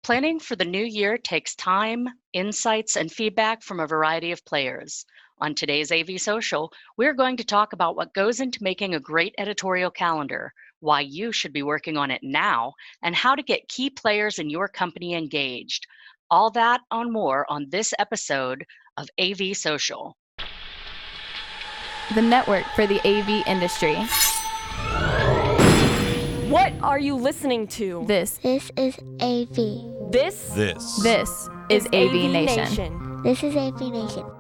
Planning for the new year takes time, insights, and feedback from a variety of players. On today's AVSocial, we're going to talk about what goes into making a great editorial calendar, why you should be working on it now, and how to get key players in your company engaged. All that and more on this episode of AVSocial, the network for the AV industry. What are you listening to? This is AV. This is AVNation. This is AVNation.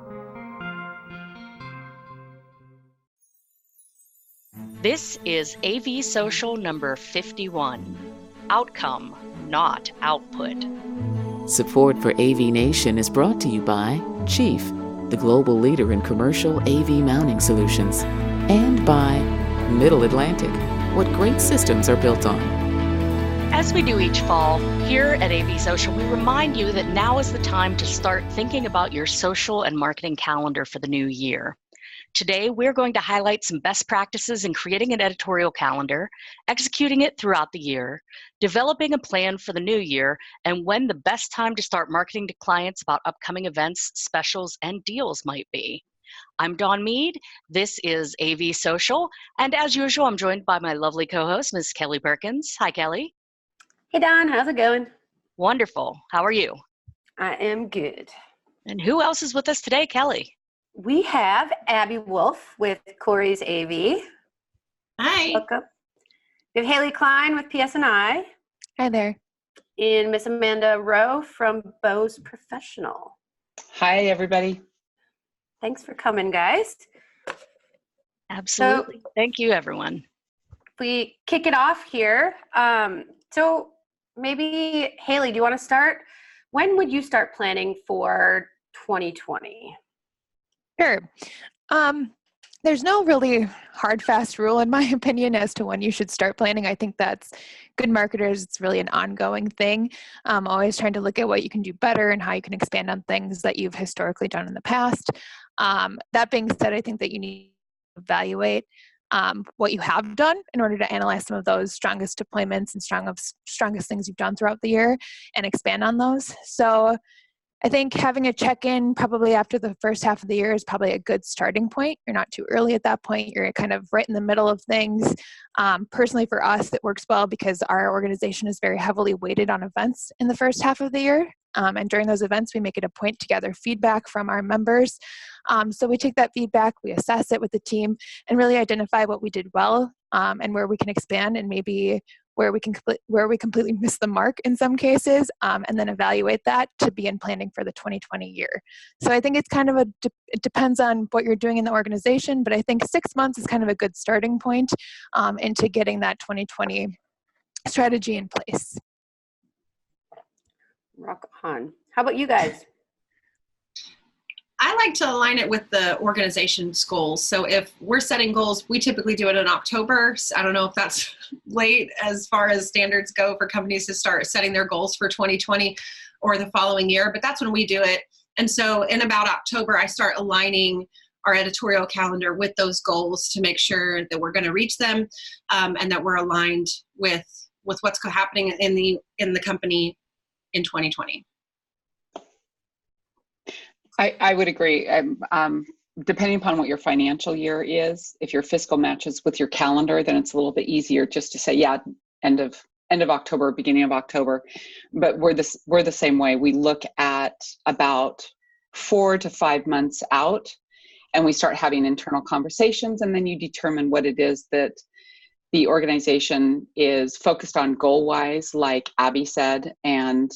This is AVSocial number 51. Outcome, not output. Support for AVNation is brought to you by Chief, the global leader in commercial AV mounting solutions, and by Middle Atlantic, what great systems are built on. As we do each fall, here at AVSocial, we remind you that now is the time to start thinking about your social and marketing calendar for the new year. Today, we're going to highlight some best practices in creating an editorial calendar, executing it throughout the year, developing a plan for the new year, and when the best time to start marketing to clients about upcoming events, specials, and deals might be. I'm Dawn Mead. This is AVSocial, and as usual, I'm joined by my lovely co-host, Ms. Kelly Perkins. Hi, Kelly. Hey, Dawn. How's it going? Wonderful. How are you? I am good. And who else is with us today, Kelly? We have Abby Wolf with Corey's AV. Hi. Welcome. We have Haley Klein with PS&I. Hi there. And Miss Amanda Rowe from Bose Professional. Hi, everybody. Thanks for coming, guys. Absolutely. Thank you, everyone. We kick it off here. So maybe, Haley, do you want to start? When would you start planning for 2020? Sure. There's no really hard, fast rule, in my opinion, as to when you should start planning. I think that's good marketers. It's really an ongoing thing. Always trying to look at what you can do better and how you can expand on things that you've historically done in the past. That being said, I think that you need to evaluate what you have done in order to analyze some of those strongest deployments and strongest things you've done throughout the year and expand on those. So I think having a check-in probably after the first half of the year is probably a good starting point. You're not too early at that point. You're kind of right in the middle of things. Personally for us, it works well because our organization is very heavily weighted on events in the first half of the year. And during those events, we make it a point to gather feedback from our members. So we take that feedback, we assess it with the team, and really identify what we did well and where we can expand, and maybe where we completely miss the mark in some cases, and then evaluate that to be in planning for the 2020 year. So I think it's kind of it depends on what you're doing in the organization, but I think 6 months is kind of a good starting point into getting that 2020 strategy in place. Rock on. How about you guys? I like to align it with the organization's goals. So if we're setting goals, we typically do it in October. So I don't know if that's late as far as standards go for companies to start setting their goals for 2020 or the following year, but that's when we do it. And so in about October, I start aligning our editorial calendar with those goals to make sure that we're going to reach them and that we're aligned with what's happening in the company in 2020. I would agree. Depending upon what your financial year is, if your fiscal matches with your calendar, then it's a little bit easier just to say, yeah, end of October, beginning of October. But we're the same way. We look at about 4 to 5 months out, and we start having internal conversations, and then you determine what it is that the organization is focused on goal-wise, like Abby said, and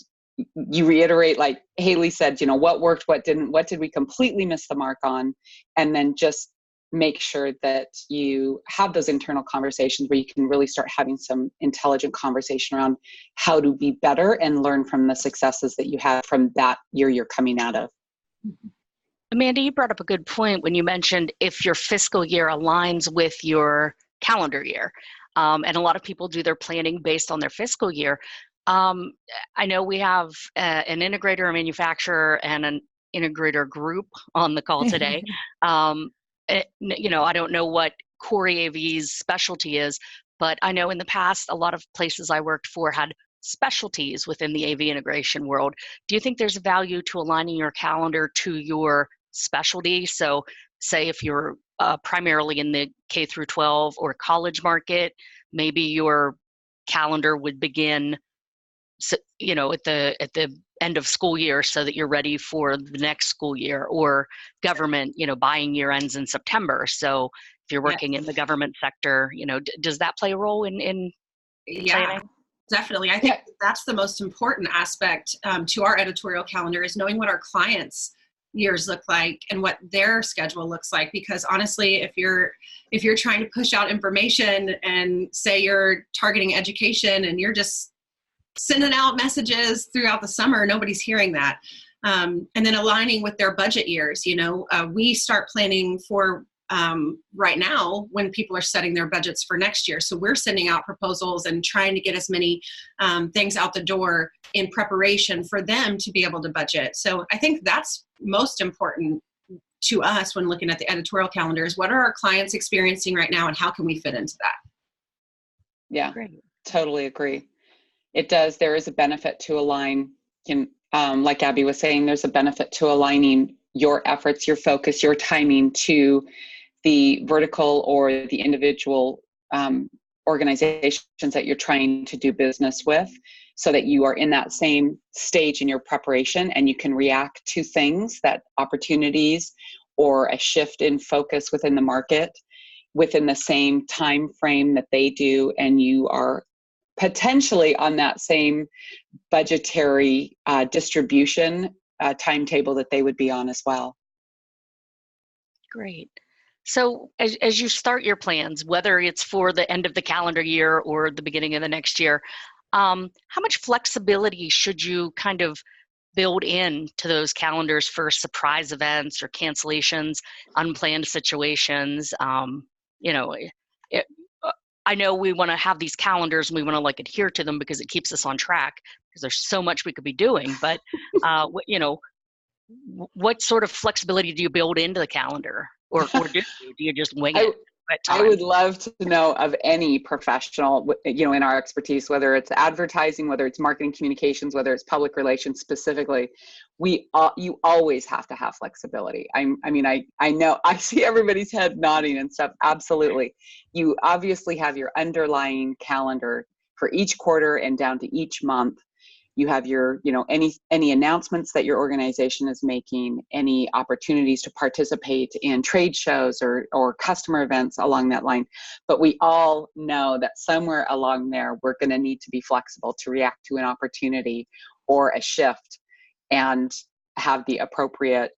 you reiterate, like Haley said, what worked, what didn't, what did we completely miss the mark on, and then just make sure that you have those internal conversations where you can really start having some intelligent conversation around how to be better and learn from the successes that you have from that year you're coming out of. Amanda, you brought up a good point when you mentioned if your fiscal year aligns with your calendar year. And a lot of people do their planning based on their fiscal year. I know we have an integrator, a manufacturer, and an integrator group on the call today. I don't know what Corey AV's specialty is, but I know in the past, a lot of places I worked for had specialties within the AV integration world. Do you think there's value to aligning your calendar to your specialty? So say if you're primarily in the K through 12 or college market, maybe your calendar would begin, you know, at the end of school year so that you're ready for the next school year, or government, you know, buying year ends in September. So if you're working in the government sector, you know, does that play a role in planning? Definitely. I think that's the most important aspect to our editorial calendar, is knowing what our clients' years look like and what their schedule looks like. Because honestly, if you're trying to push out information and say you're targeting education and you're just sending out messages throughout the summer, nobody's hearing that. And then aligning with their budget years. You know, we start planning for right now when people are setting their budgets for next year. So we're sending out proposals and trying to get as many things out the door in preparation for them to be able to budget. So I think that's most important to us when looking at the editorial calendar, is what are our clients experiencing right now and how can we fit into that? Yeah, Great. totally agree. It does. There is a benefit to align, like Abby was saying, there's a benefit to aligning your efforts, your focus, your timing to the vertical or the individual organizations that you're trying to do business with, so that you are in that same stage in your preparation and you can react to things, that opportunities or a shift in focus within the market within the same time frame that they do, and you are potentially on that same budgetary distribution timetable that they would be on as well. Great. So as you start your plans, whether it's for the end of the calendar year or the beginning of the next year, how much flexibility should you kind of build in to those calendars for surprise events or cancellations, unplanned situations? You know, I know we want to have these calendars and we want to like adhere to them because it keeps us on track, because there's so much we could be doing. But you know, what sort of flexibility do you build into the calendar, or do you just wing it at times? I would love to know of any professional, you know, in our expertise, whether it's advertising, whether it's marketing communications, whether it's public relations specifically. You always have to have flexibility. I mean, I know, I see everybody's head nodding and stuff. Absolutely. You obviously have your underlying calendar for each quarter and down to each month. You have your, you know, any announcements that your organization is making, any opportunities to participate in trade shows or customer events along that line. But we all know that somewhere along there, we're going to need to be flexible to react to an opportunity or a shift, and have the appropriate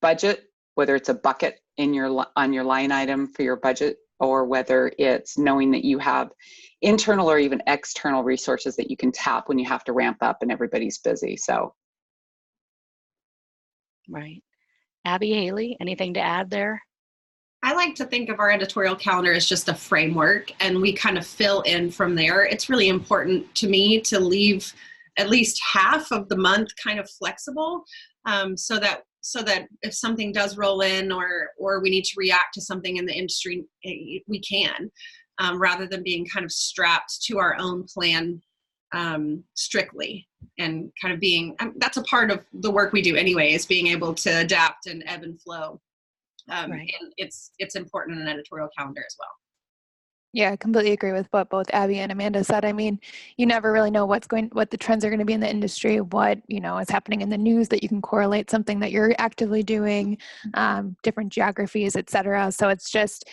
budget, whether it's a bucket on your line item for your budget, or whether it's knowing that you have internal or even external resources that you can tap when you have to ramp up and everybody's busy. So. Right. Abby, Haley, anything to add there? I like to think of our editorial calendar as just a framework, and we kind of fill in from there. It's really important to me to leave at least half of the month kind of flexible, so that if something does roll in or we need to react to something in the industry, we can, rather than being kind of strapped to our own plan strictly, and kind of being, that's a part of the work we do anyway, is being able to adapt and ebb and flow. Right. And it's important in an editorial calendar as well. Yeah, I completely agree with what both Abby and Amanda said. I mean, you never really know what the trends are going to be in the industry, what, you know, is happening in the news that you can correlate something that you're actively doing, different geographies, et cetera. So it's just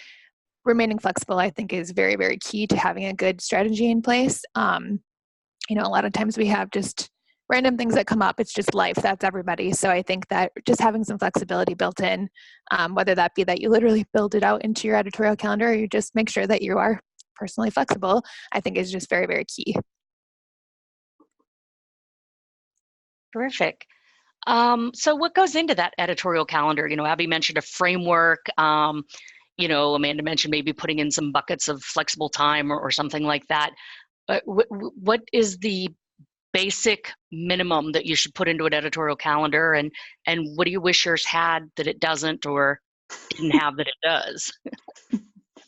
remaining flexible, I think, is very, very key to having a good strategy in place. You know, a lot of times we have just random things that come up. It's just life. That's everybody. So I think that just having some flexibility built in, whether that be that you literally build it out into your editorial calendar, or you just make sure that you are personally flexible, I think is just very, very key. Terrific. So what goes into that editorial calendar? You know, Abby mentioned a framework. You know, Amanda mentioned maybe putting in some buckets of flexible time or something like that. What is the basic minimum that you should put into an editorial calendar, and what do you wish yours had that it doesn't, or didn't have that it does?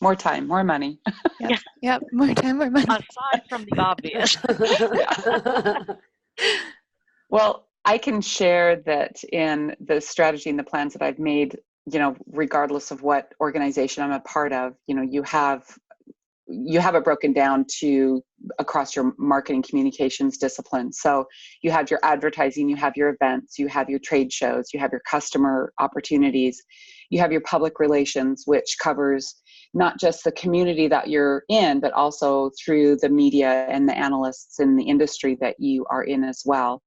more time, more money. Yep. More time, more money. Aside from the obvious. Well, I can share that in the strategy and the plans that I've made, regardless of what organization I'm a part of, you have it broken down to across your marketing communications discipline. So you have your advertising, you have your events, you have your trade shows, you have your customer opportunities, you have your public relations, which covers not just the community that you're in, but also through the media and the analysts in the industry that you are in as well.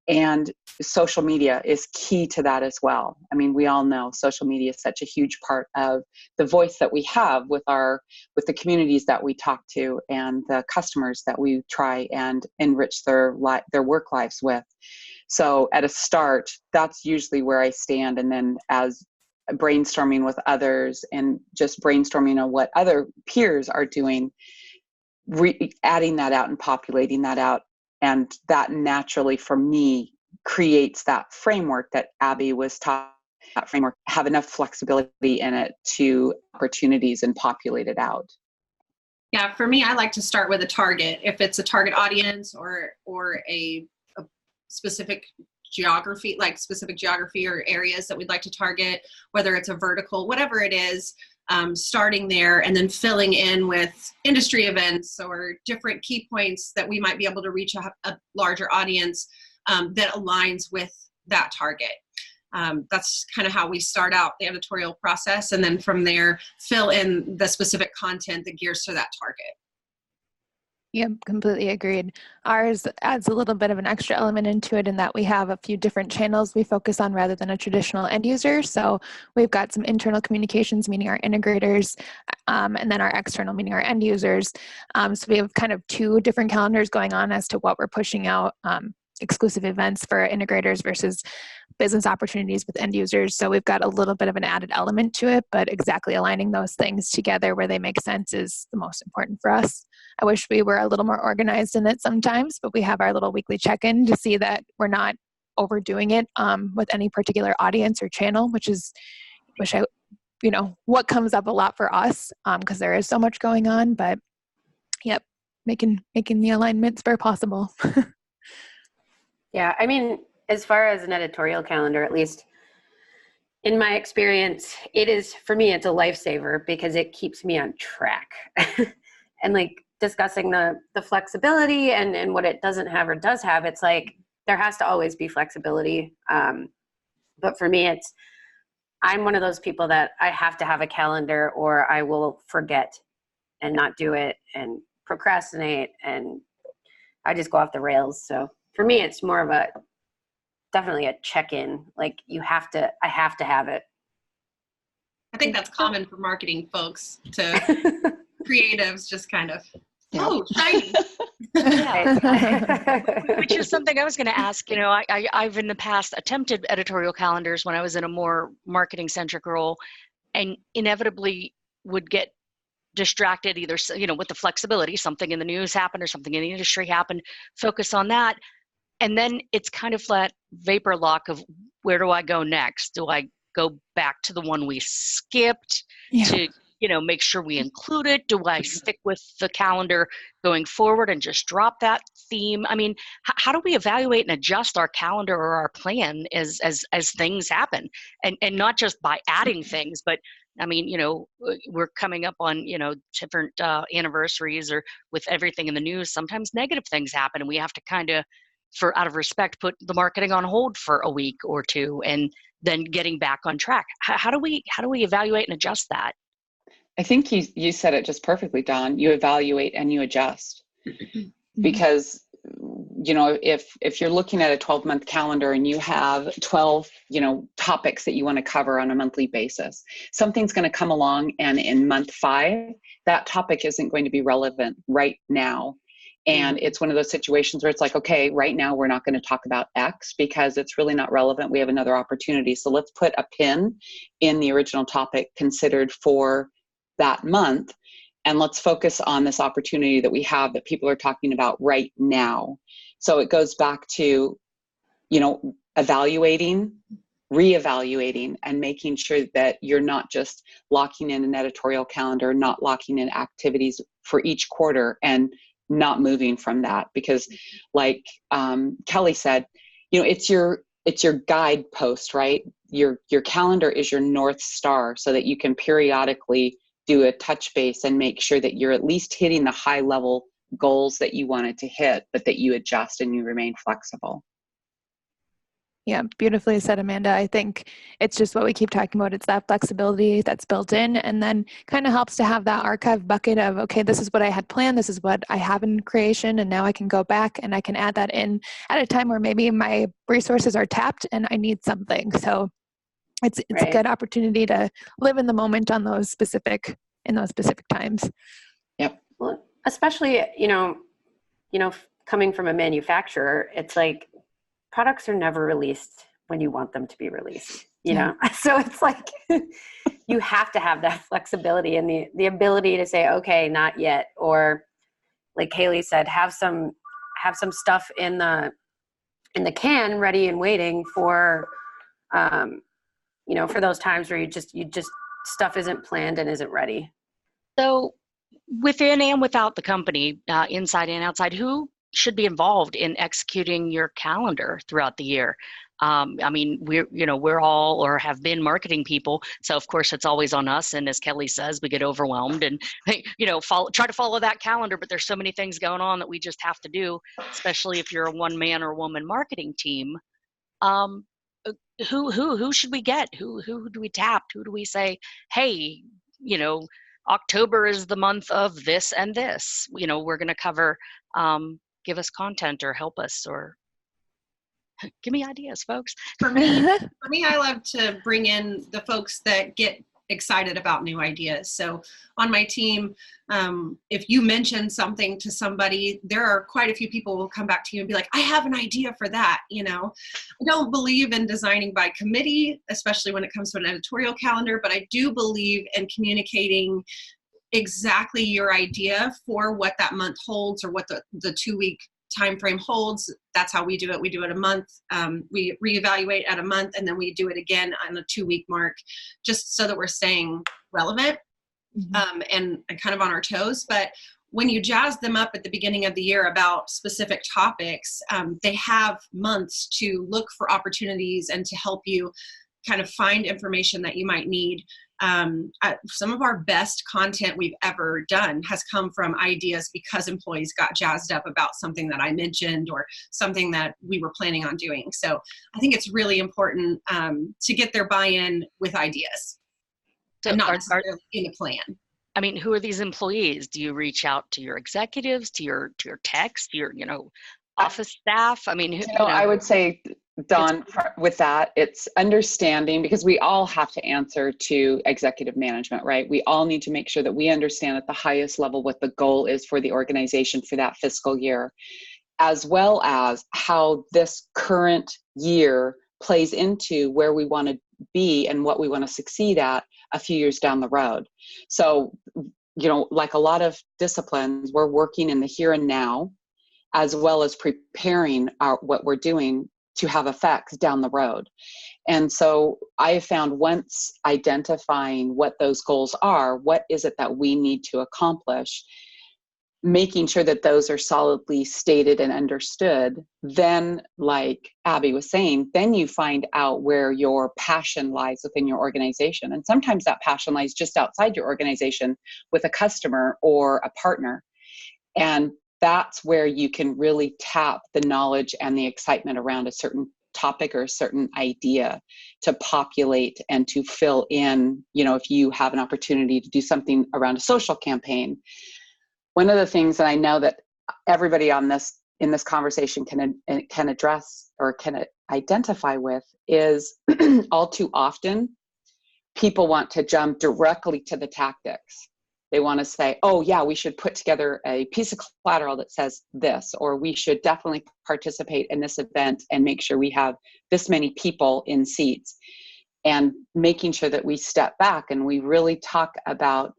And social media is key to that as well. I mean, we all know social media is such a huge part of the voice that we have with the communities that we talk to and the customers that we try and enrich their work lives with. So at a start, that's usually where I stand. And then as brainstorming with others and just brainstorming on what other peers are doing, adding that out and populating that out. And that naturally, for me, creates that framework that Abby was talking about. That framework have enough flexibility in it to opportunities and populate it out. Yeah, for me, I like to start with a target. If it's a target audience or a specific geography, like specific geography or areas that we'd like to target, whether it's a vertical, whatever it is, starting there and then filling in with industry events or different key points that we might be able to reach a larger audience that aligns with that target. That's kind of how we start out the editorial process. And then from there, fill in the specific content that gears to that target. Yep, completely agreed. Ours adds a little bit of an extra element into it in that we have a few different channels we focus on rather than a traditional end user. So we've got some internal communications, meaning our integrators, and then our external, meaning our end users. So we have kind of two different calendars going on as to what we're pushing out, exclusive events for integrators versus business opportunities with end users. So we've got a little bit of an added element to it, but exactly aligning those things together where they make sense is the most important for us. I wish we were a little more organized in it sometimes, but we have our little weekly check-in to see that we're not overdoing it with any particular audience or channel, what comes up a lot for us because there is so much going on, but yep, making the alignments where possible. Yeah, I mean, as far as an editorial calendar, at least in my experience, for me, it's a lifesaver because it keeps me on track. And like discussing the flexibility and what it doesn't have or does have, it's like there has to always be flexibility. But for me, I'm one of those people that I have to have a calendar or I will forget and not do it and procrastinate and I just go off the rails. So for me, it's more of definitely a check-in. Like I have to have it. I think that's common for marketing folks to creatives, just kind of, shiny. Which is something I was going to ask. I've in the past attempted editorial calendars when I was in a more marketing-centric role and inevitably would get distracted either, with the flexibility, something in the news happened or something in the industry happened, focus on that. And then it's kind of that vapor lock of where do I go next? Do I go back to the one we skipped to, make sure we include it? Do I stick with the calendar going forward and just drop that theme? I mean, how do we evaluate and adjust our calendar or our plan as things happen? And not just by adding things, but I mean, we're coming up on, different anniversaries or with everything in the news, sometimes negative things happen and we have to kind of, out of respect, put the marketing on hold for a week or two and then getting back on track. How do we evaluate and adjust that? I think you said it just perfectly, Dawn. You evaluate and you adjust. Because, if you're looking at a 12-month calendar and you have 12, topics that you want to cover on a monthly basis, something's going to come along and in month 5, that topic isn't going to be relevant right now. And it's one of those situations where it's like, okay, right now we're not going to talk about X because it's really not relevant. We have another opportunity. So let's put a pin in the original topic considered for that month. And let's focus on this opportunity that we have that people are talking about right now. So it goes back to, evaluating, reevaluating and making sure that you're not just locking in an editorial calendar, not locking in activities for each quarter and not moving from that. Because like Kelly said, it's your guidepost, right? Your calendar is your North Star, so that you can periodically do a touch base and make sure that you're at least hitting the high level goals that you wanted to hit, but that you adjust and you remain flexible. Yeah, beautifully said, Amanda. I think it's just what we keep talking about. It's that flexibility that's built in, and then kind of helps to have that archive bucket of, okay, this is what I had planned, this is what I have in creation, and now I can go back and I can add that in at a time where maybe my resources are tapped and I need something. So it's Right. a good opportunity to live in the moment in those specific times. Yep. Well, especially, coming from a manufacturer, it's like products are never released when you want them to be released, you know? So it's like, you have to have that flexibility and the ability to say, okay, not yet. Or like Kaylee said, have some stuff in the can ready and waiting for, for those times where you just stuff isn't planned and isn't ready. So within and without the company, inside and outside, who should be involved in executing your calendar throughout the year? I mean, we're all or have been marketing people, so of course it's always on us. And as Kelly says, we get overwhelmed and try to follow that calendar, but there's so many things going on that we just have to do, especially if you're a one-man or woman marketing team. Who should we get? Who do we tap? Who do we say, hey, October is the month of this and this. We're going to cover. Give us content or help us or give me ideas, folks. For me, I love to bring in the folks that get excited about new ideas. So on my team, if you mention something to somebody, there are quite a few people who will come back to you and be like, I have an idea for that. I don't believe in designing by committee, especially when it comes to an editorial calendar, but I do believe in communicating exactly your idea for what that month holds or what the 2-week time frame holds. That's how we do it. We do it a month. We reevaluate at a month, and then we do it again on the 2-week mark, just so that we're staying relevant and kind of on our toes. But when you jazz them up at the beginning of the year about specific topics, they have months to look for opportunities and to help you kind of find information that you might need. Some of our best content we've ever done has come from ideas because employees got jazzed up about something that I mentioned or something that we were planning on doing. So I think it's really important to get their buy-in with ideas and not necessarily in a plan. I mean, who are these employees? Do you reach out to your executives, to your techs, to your office staff? I mean, I would say, Dawn, with that, it's understanding, because we all have to answer to executive management, right? We all need to make sure that we understand at the highest level what the goal is for the organization for that fiscal year, as well as how this current year plays into where we want to be and what we want to succeed at a few years down the road. So, like a lot of disciplines, we're working in the here and now, as well as preparing what we're doing to have effects down the road. And so I have found, once identifying what those goals are, what is it that we need to accomplish, making sure that those are solidly stated and understood, then, like Abby was saying, then you find out where your passion lies within your organization. And sometimes that passion lies just outside your organization with a customer or a partner. And that's where you can really tap the knowledge and the excitement around a certain topic or a certain idea to populate and to fill in, if you have an opportunity to do something around a social campaign. One of the things that I know that everybody in this conversation can address or can identify with is all too often people want to jump directly to the tactics. They want to say, oh yeah, we should put together a piece of collateral that says this, or we should definitely participate in this event and make sure we have this many people in seats. And making sure that we step back and we really talk about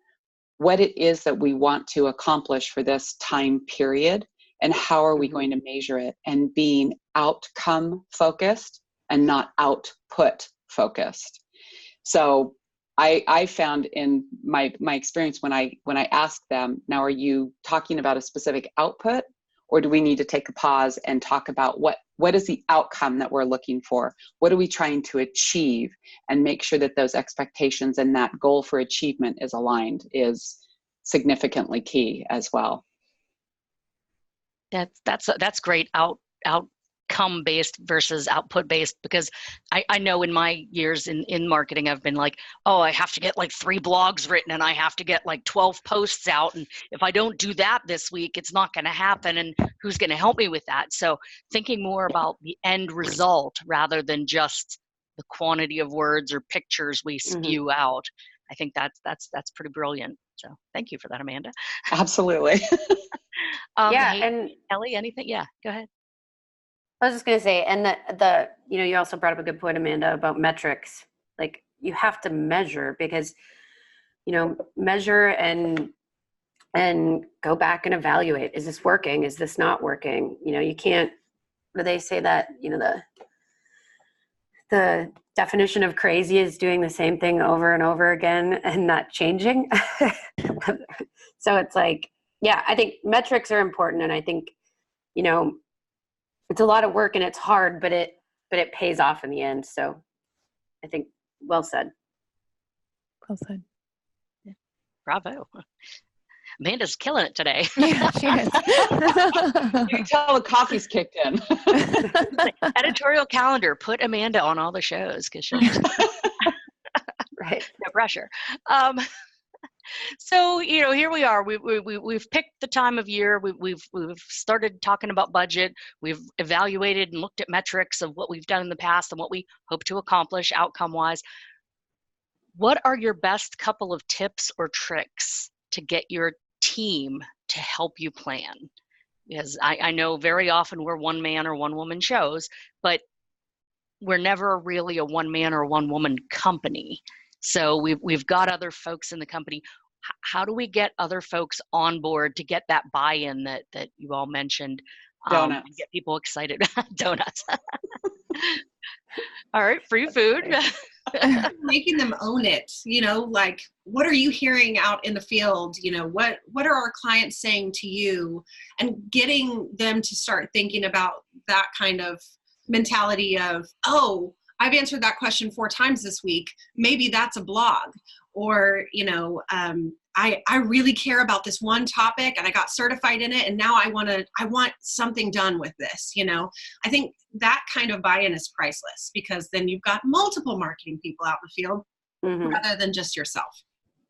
what it is that we want to accomplish for this time period and how are we going to measure it, and being outcome focused and not output focused. So I found in my experience when I ask them, now, are you talking about a specific output, or do we need to take a pause and talk about what is the outcome that we're looking for? What are we trying to achieve? And make sure that those expectations and that goal for achievement is aligned is significantly key as well. That's great. Outcome based versus output based, because I know in my years in marketing, I've been like, oh, I have to get like 3 blogs written and I have to get like 12 posts out. And if I don't do that this week, it's not going to happen. And who's going to help me with that? So thinking more about the end result rather than just the quantity of words or pictures we spew out. I think that's pretty brilliant. So thank you for that, Amanda. Absolutely. Yeah, hey, and Ellie, anything? Yeah, go ahead. I was just going to say, and the you also brought up a good point, Amanda, about metrics. Like, you have to measure, because measure and go back and evaluate. Is this working? Is this not working? You can't. Do they say that the definition of crazy is doing the same thing over and over again and not changing? So it's like, yeah, I think metrics are important, and I think it's a lot of work and it's hard, but it pays off in the end. So I think well said. Well said. Yeah. Bravo. Amanda's killing it today. Yeah, she is. You can tell the coffee's kicked in. Editorial calendar, put Amanda on all the shows, because she'll Right. no pressure. So here we are. We've picked the time of year. We've started talking about budget. We've evaluated and looked at metrics of what we've done in the past and what we hope to accomplish outcome-wise. What are your best couple of tips or tricks to get your team to help you plan? Because I know very often we're one man or one woman shows, but we're never really a one man or one woman company. So we've got other folks in the company. How do we get other folks on board to get that buy-in that you all mentioned? Donuts. And get people excited. Donuts. All right, free food. Making them own it, like, what are you hearing out in the field? What are our clients saying to you? And getting them to start thinking about that kind of mentality of, oh, I've answered that question 4 times this week. Maybe that's a blog. Or, I really care about this one topic and I got certified in it, and now I want something done with this. I think that kind of buy-in is priceless, because then you've got multiple marketing people out in the field rather than just yourself,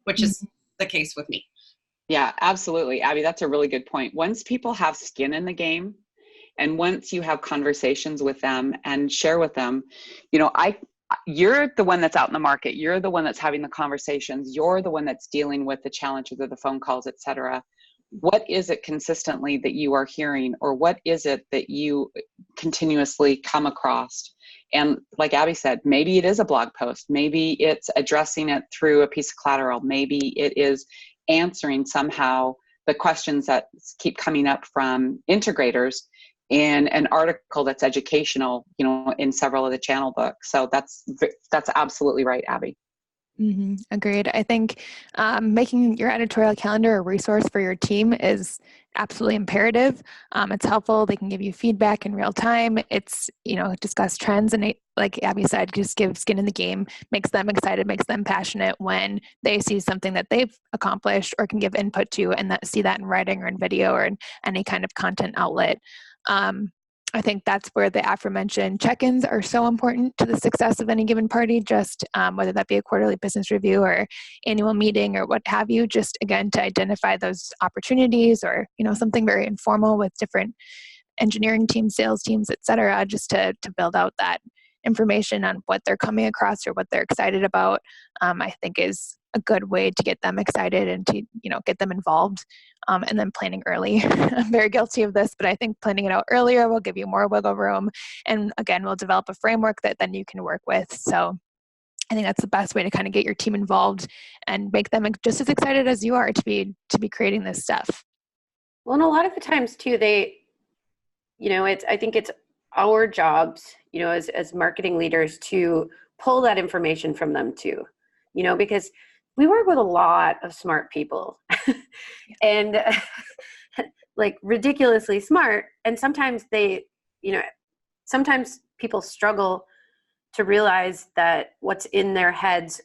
which is the case with me. Yeah, absolutely. Abby, that's a really good point. Once people have skin in the game, and once you have conversations with them and share with them, you're the one that's out in the market. You're the one that's having the conversations. You're the one that's dealing with the challenges of the phone calls, et cetera. What is it consistently that you are hearing, or what is it that you continuously come across? And like Abby said, maybe it is a blog post. Maybe it's addressing it through a piece of collateral. Maybe it is answering somehow the questions that keep coming up from integrators in an article that's educational, in several of the channel books. So that's absolutely right, Abby. Agreed. I think making your editorial calendar a resource for your team is absolutely imperative. It's helpful. They can give you feedback in real time. It's, discuss trends, and like Abby said, just give skin in the game, makes them excited, makes them passionate when they see something that they've accomplished or can give input to, and see that in writing or in video or in any kind of content outlet. I think that's where the aforementioned check-ins are so important to the success of any given party, just whether that be a quarterly business review or annual meeting or what have you, just again to identify those opportunities, or something very informal with different engineering teams, sales teams, et cetera, just to build out that information on what they're coming across or what they're excited about. I think is a good way to get them excited and to get them involved. And then planning early. I'm very guilty of this, but I think planning it out earlier will give you more wiggle room. And again, we'll develop a framework that then you can work with. So I think that's the best way to kind of get your team involved and make them just as excited as you are to be creating this stuff. Well, and a lot of the times too, I think it's our jobs, as marketing leaders to pull that information from them too, because we work with a lot of smart people and like ridiculously smart. And sometimes sometimes people struggle to realize that what's in their heads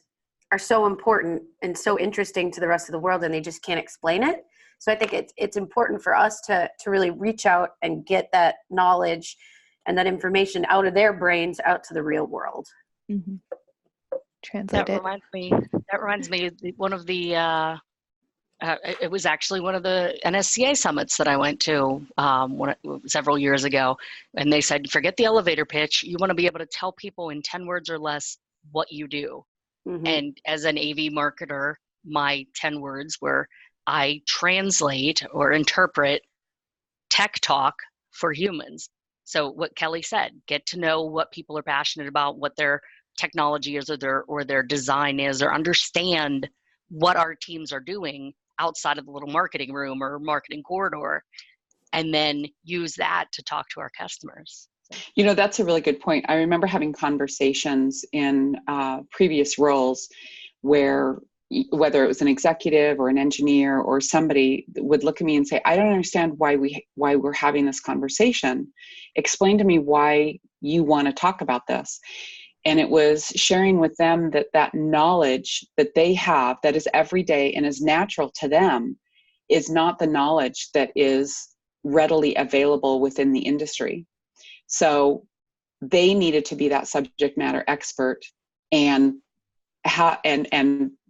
are so important and so interesting to the rest of the world, and they just can't explain it. So I think it's important for us to really reach out and get that knowledge and that information out of their brains out to the real world. Mm-hmm. Translate That reminds me one of the it was actually one of the NSCA summits that I went to several years ago, and they said, forget the elevator pitch. You want to be able to tell people in 10 words or less what you do. Mm-hmm. And as an AV marketer, my 10 words were, I translate or interpret tech talk for humans. So what Kelly said, get to know what people are passionate about, what their technology is or their design is, or understand what our teams are doing outside of the little marketing room or marketing corridor, and then use that to talk to our customers. So. That's a really good point. I remember having conversations in previous roles where whether it was an executive or an engineer or somebody would look at me and say, I don't understand why we're having this conversation. Explain to me why you want to talk about this. And it was sharing with them that knowledge that they have that is everyday and is natural to them is not the knowledge that is readily available within the industry. So they needed to be that subject matter expert and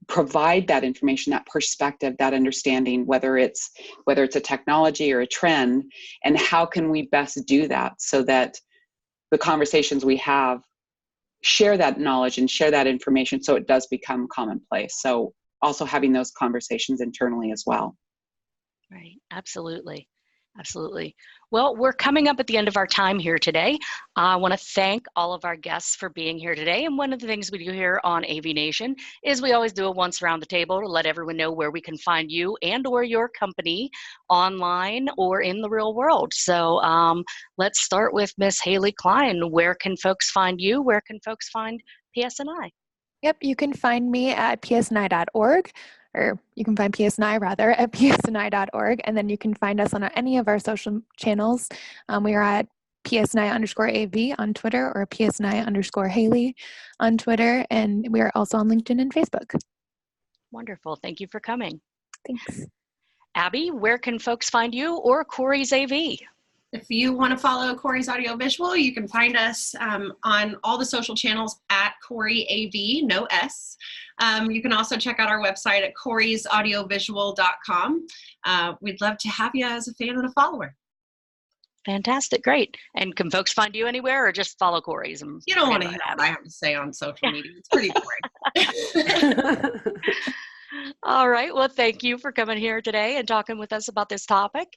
provide that information, that perspective, that understanding, whether it's a technology or a trend, and how can we best do that so that the conversations we have share that knowledge and share that information so it does become commonplace. So also having those conversations internally as well. Right, absolutely. Absolutely. Well, we're coming up at the end of our time here today. I want to thank all of our guests for being here today. And one of the things we do here on AVNation is we always do it once around the table to let everyone know where we can find you and or your company online or in the real world. So let's start with Miss Haley Klein. Where can folks find you? Where can folks find PSNI? Yep, you can find me at psni.org, or you can find PSNI rather at psni.org, and then you can find us on any of our social channels. We are at PSNI_AV on Twitter or PSNI_Haley on Twitter, and we are also on LinkedIn and Facebook. Wonderful. Thank you for coming. Thanks. Abby, where can folks find you or Corey's AV? If you want to follow Corey's Audiovisual, you can find us on all the social channels at Corey AV, no S. You can also check out our website at corey'saudiovisual.com. We'd love to have you as a fan and a follower. Fantastic. Great. And can folks find you anywhere or just follow Corey's? You don't want to hear what I have to say on social media. It's pretty boring. All right. Well, thank you for coming here today and talking with us about this topic.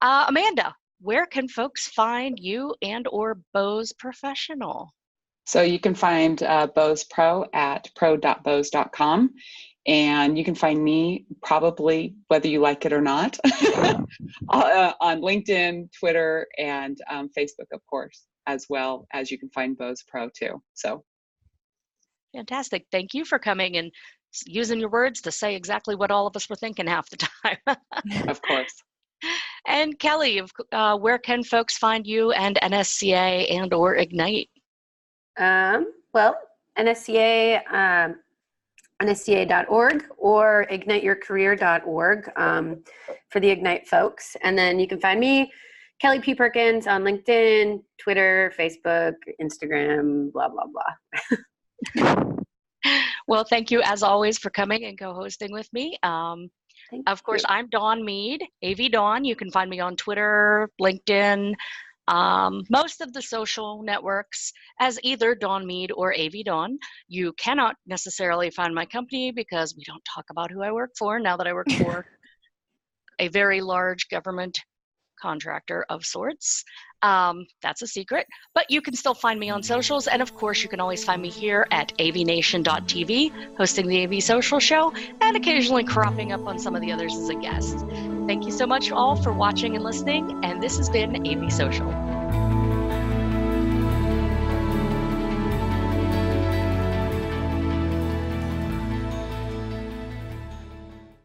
Amanda, where can folks find you and or Bose Professional? So you can find Bose Pro at pro.bose.com. And you can find me probably, whether you like it or not, on LinkedIn, Twitter, and Facebook, of course, as well as you can find Bose Pro too. So fantastic. Thank you for coming and using your words to say exactly what all of us were thinking half the time. Of course. And Kelly, where can folks find you and NSCA and or Ignite? Well, NSCA, NSCA.org or igniteyourcareer.org for the Ignite folks. And then you can find me, Kelly P. Perkins, on LinkedIn, Twitter, Facebook, Instagram, blah, blah, blah. Well, thank you as always for coming and co-hosting with me. Of course, I'm Dawn Mead, AV Dawn. You can find me on Twitter, LinkedIn, most of the social networks as either Dawn Mead or AV Dawn. You cannot necessarily find my company because we don't talk about who I work for now that I work for a very large government contractor of sorts. That's a secret, but you can still find me on socials. And of course, you can always find me here at avnation.tv, hosting the AV Social Show and occasionally cropping up on some of the others as a guest. Thank you so much all for watching and listening. And this has been AV Social.